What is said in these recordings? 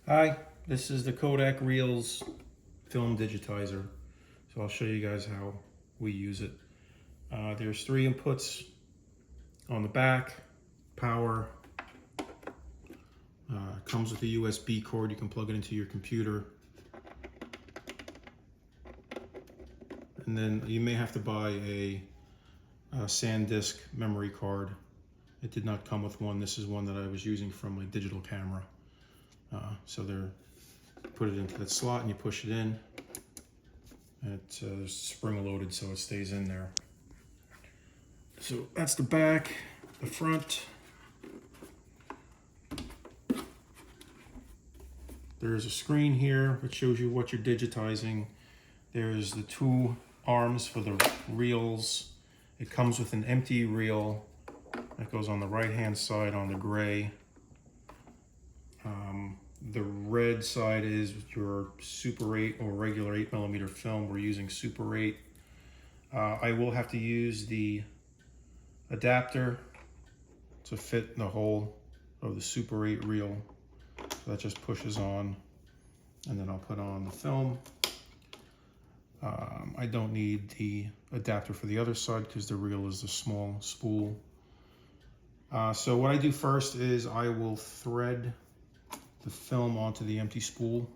Hi, this is the Kodak Reels film digitizer. So I'll show you guys how we use it. There's three inputs on the back, power, comes with a USB cord, you can plug it into your computer. And then you may have to buy a SanDisk memory card. It did not come with one. This is one that I was using from my digital camera. So they're put it into that slot and you push it in. And it's spring loaded so it stays in there. So that's the back, the front. There's a screen here which shows you what you're digitizing. There's the two arms for the reels. It comes with an empty reel that goes on the right hand side on the gray. The red side is your Super 8 or regular 8mm film. We're using Super 8. I will have to use the adapter to fit in the hole of the Super 8 reel. So that just pushes on, and then I'll put on the film. I don't need the adapter for the other side because the reel is the small spool. So what I do first is I will thread the film onto the empty spool.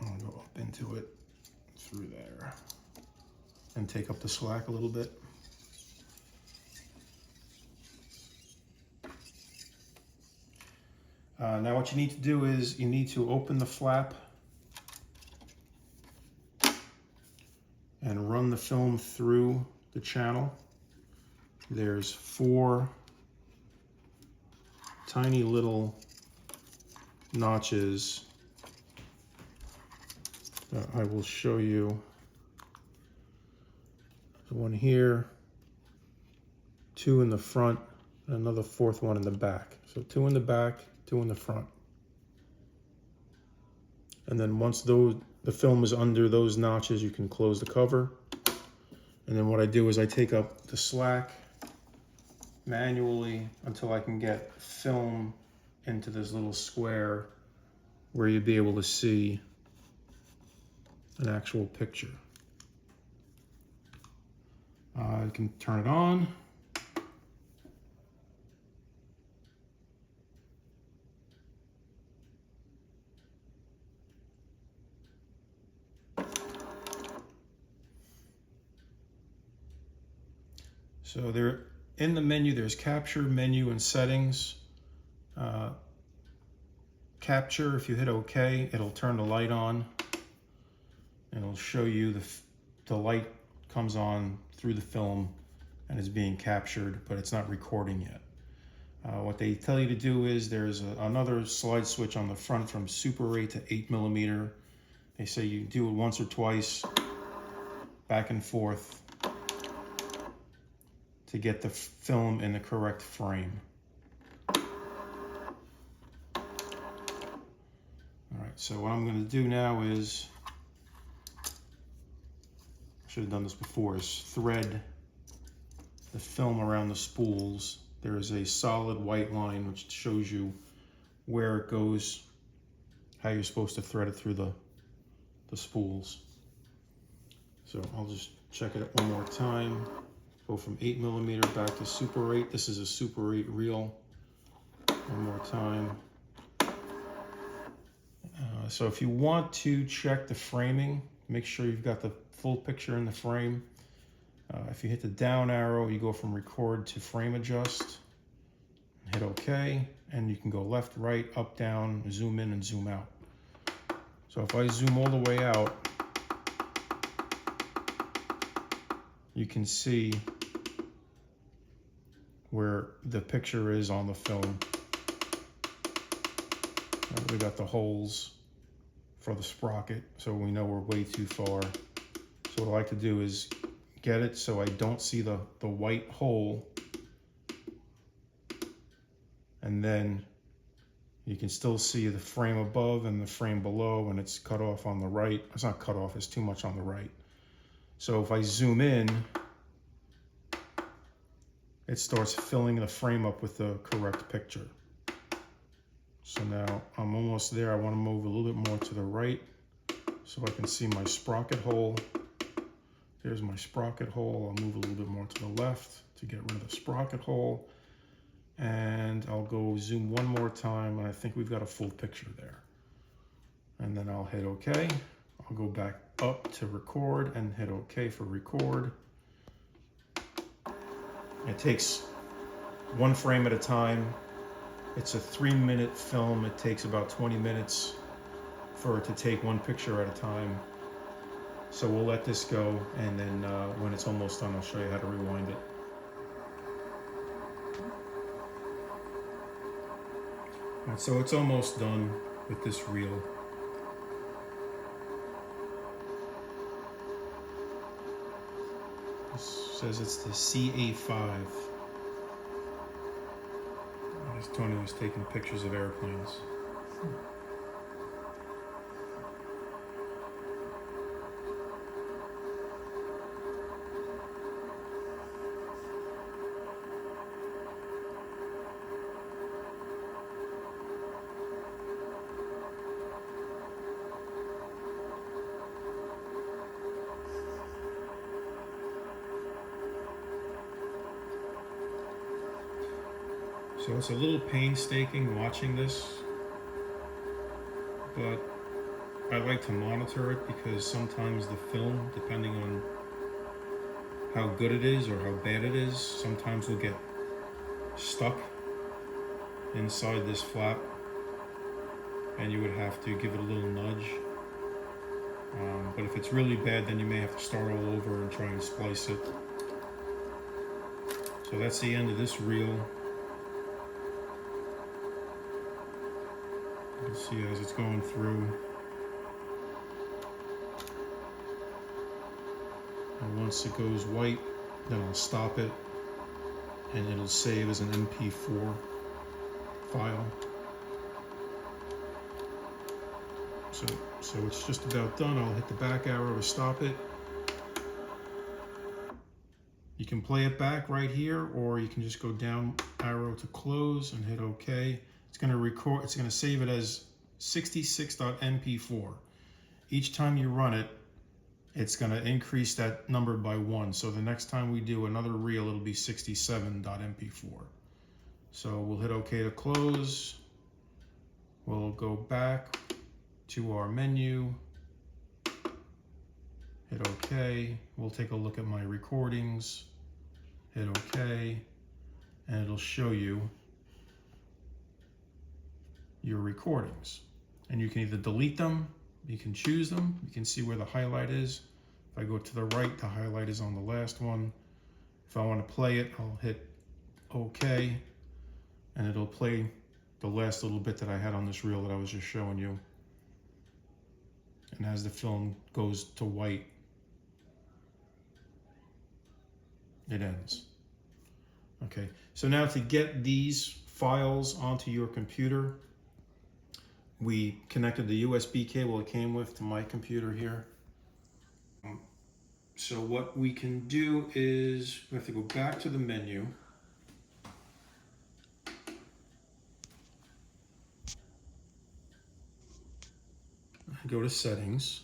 I'll go up into it through there and take up the slack a little bit. Now what you need to do is you need to open the flap and run the film through the channel. There's 4 tiny little notches that I will show you. There's one here, 2 in the front, and another 4th one in the back. So 2 in the back, 2 in the front. And then once the film is under those notches, you can close the cover. And then what I do is I take up the slack manually until I can get film into this little square where you'd be able to see an actual picture. I can turn it on. So there, in the menu, there's capture, menu, and settings. Capture, if you hit OK, it'll turn the light on. And it'll show you the light comes on through the film and is being captured, but it's not recording yet. What they tell you to do is there's another slide switch on the front from Super 8 to 8mm. They say you do it once or twice, back and forth, to get the film in the correct frame. All right, so what I'm going to do now is, I should have done this before, is thread the film around the spools. There is a solid white line which shows you where it goes, how you're supposed to thread it through the spools. So I'll just check it one more time. Go from 8mm back to Super 8. This is a Super 8 reel. One more time. So if you want to check the framing, make sure you've got the full picture in the frame. If you hit the down arrow, you go from record to frame adjust. Hit OK, and you can go left, right, up, down, zoom in and zoom out. So if I zoom all the way out, you can see where the picture is on the film. And we got the holes for the sprocket, so we know we're way too far. So what I like to do is get it so I don't see the white hole, and then you can still see the frame above and the frame below, and it's cut off on the right. It's not cut off, it's too much on the right. So if I zoom in, it starts filling the frame up with the correct picture. So now I'm almost there. I want to move a little bit more to the right so I can see my sprocket hole. There's my sprocket hole. I'll move a little bit more to the left to get rid of the sprocket hole. And I'll go zoom one more time, and I think we've got a full picture there. And then I'll hit OK. I'll go back up to record and hit OK for record. It takes one frame at a time. It's a 3-minute film. It takes about 20 minutes for it to take one picture at a time. So we'll let this go, and then when it's almost done, I'll show you how to rewind it. All right, so it's almost done with this reel. This says it's the CA5. Tony was taking pictures of airplanes. So it's a little painstaking watching this, but I like to monitor it because sometimes the film, depending on how good it is or how bad it is, sometimes will get stuck inside this flap, and you would have to give it a little nudge. But if it's really bad, then you may have to start all over and try and splice it. So that's the end of this reel. You can see as it's going through. And once it goes white, then I'll stop it, and it'll save as an MP4 file. So it's just about done. I'll hit the back arrow to stop it. You can play it back right here, or you can just go down arrow to close and hit OK. It's going to record. It's going to save it as 66.mp4. Each time you run it, it's going to increase that number by 1. So the next time we do another reel, it'll be 67.mp4. So we'll hit OK to close. We'll go back to our menu, hit OK. We'll take a look at my recordings, hit OK, and it'll show you your recordings. And you can either delete them, you can choose them, you can see where the highlight is. If I go to the right, the highlight is on the last one. If I want to play it, I'll hit OK, and it'll play the last little bit that I had on this reel that I was just showing you. And as the film goes to white, it ends. Okay, so now to get these files onto your computer, we connected the USB cable it came with to my computer here. So what we can do is we have to go back to the menu. Go to settings,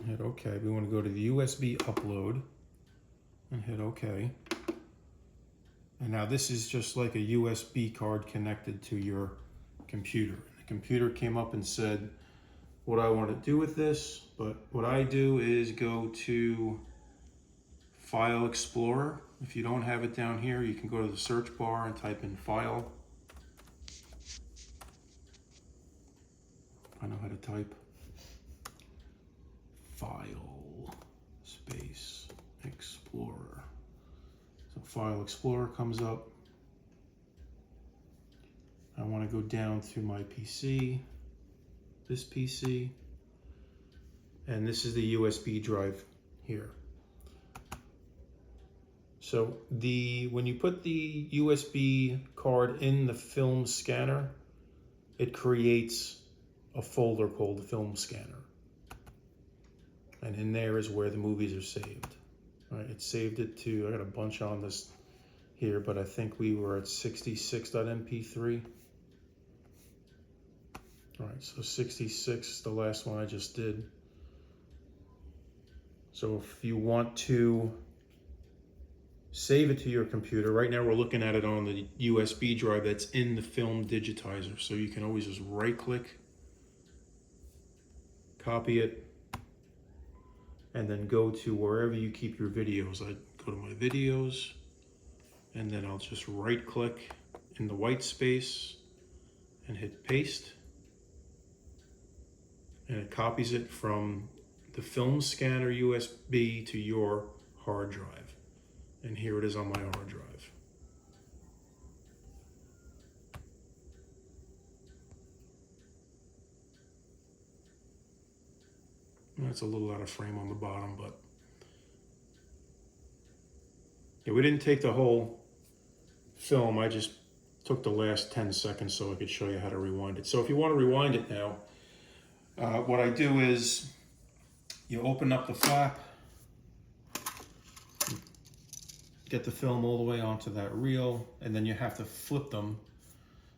hit OK. We want to go to the USB upload and hit OK. And now this is just like a USB card connected to your computer. The computer came up and said what I want to do with this, but what I do is go to File Explorer. If you don't have it down here, you can go to the search bar and type in File. I know how to type. File space Explorer. So File Explorer comes up. I want to go down to my PC, this PC, and this is the USB drive here. So when you put the USB card in the film scanner, it creates a folder called the film scanner, and in there is where the movies are saved. All right, it saved it to, I got a bunch on this here, but I think we were at 66.mp3. All right, so 66, the last one I just did. So if you want to save it to your computer, right now we're looking at it on the USB drive that's in the film digitizer. So you can always just right click, copy it, and then go to wherever you keep your videos. I go to my videos, and then I'll just right click in the white space and hit paste. And it copies it from the film scanner USB to your hard drive. And here it is on my hard drive. That's a little out of frame on the bottom, but yeah, we didn't take the whole film. I just took the last 10 seconds so I could show you how to rewind it. So if you want to rewind it now, what I do is you open up the flap, get the film all the way onto that reel, and then you have to flip them.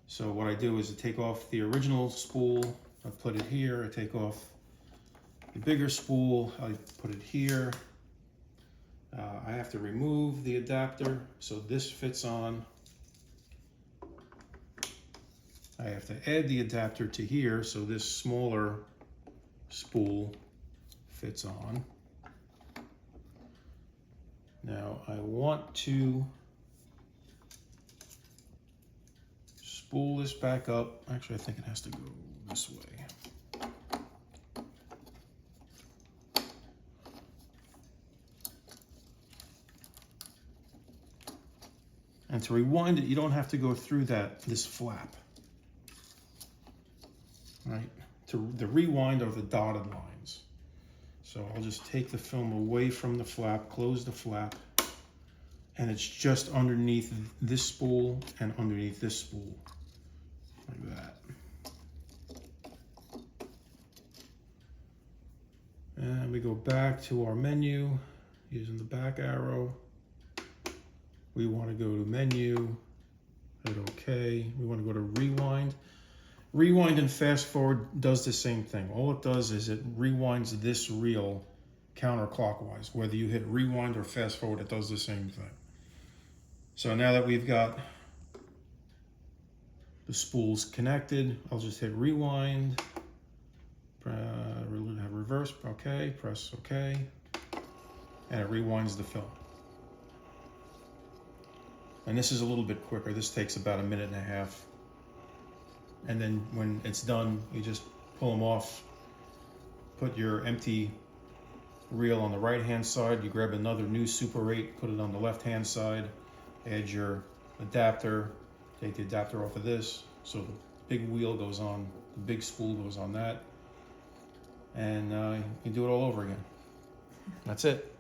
So what I do is I take off the original spool, I put it here, I take off the bigger spool, I put it here. I have to remove the adapter so this fits on. I have to add the adapter to here so this smaller spool fits on. Now I want to spool this back up. Actually, I think it has to go this way. And to rewind it, you don't have to go through this flap. Right? The rewind are the dotted lines. So I'll just take the film away from the flap, close the flap, and it's just underneath this spool and underneath this spool, like that. And we go back to our menu using the back arrow. We want to go to menu, hit OK. We want to go to rewind. Rewind and fast forward does the same thing. All it does is it rewinds this reel counterclockwise. Whether you hit rewind or fast forward, it does the same thing. So now that we've got the spools connected, I'll just hit rewind, have reverse, OK, press OK, and it rewinds the film. And this is a little bit quicker. This takes about 1.5 minutes. And then when it's done, you just pull them off, put your empty reel on the right-hand side, you grab another new Super 8, put it on the left-hand side, add your adapter, take the adapter off of this, so the big wheel goes on, the big spool goes on that, and you do it all over again. That's it.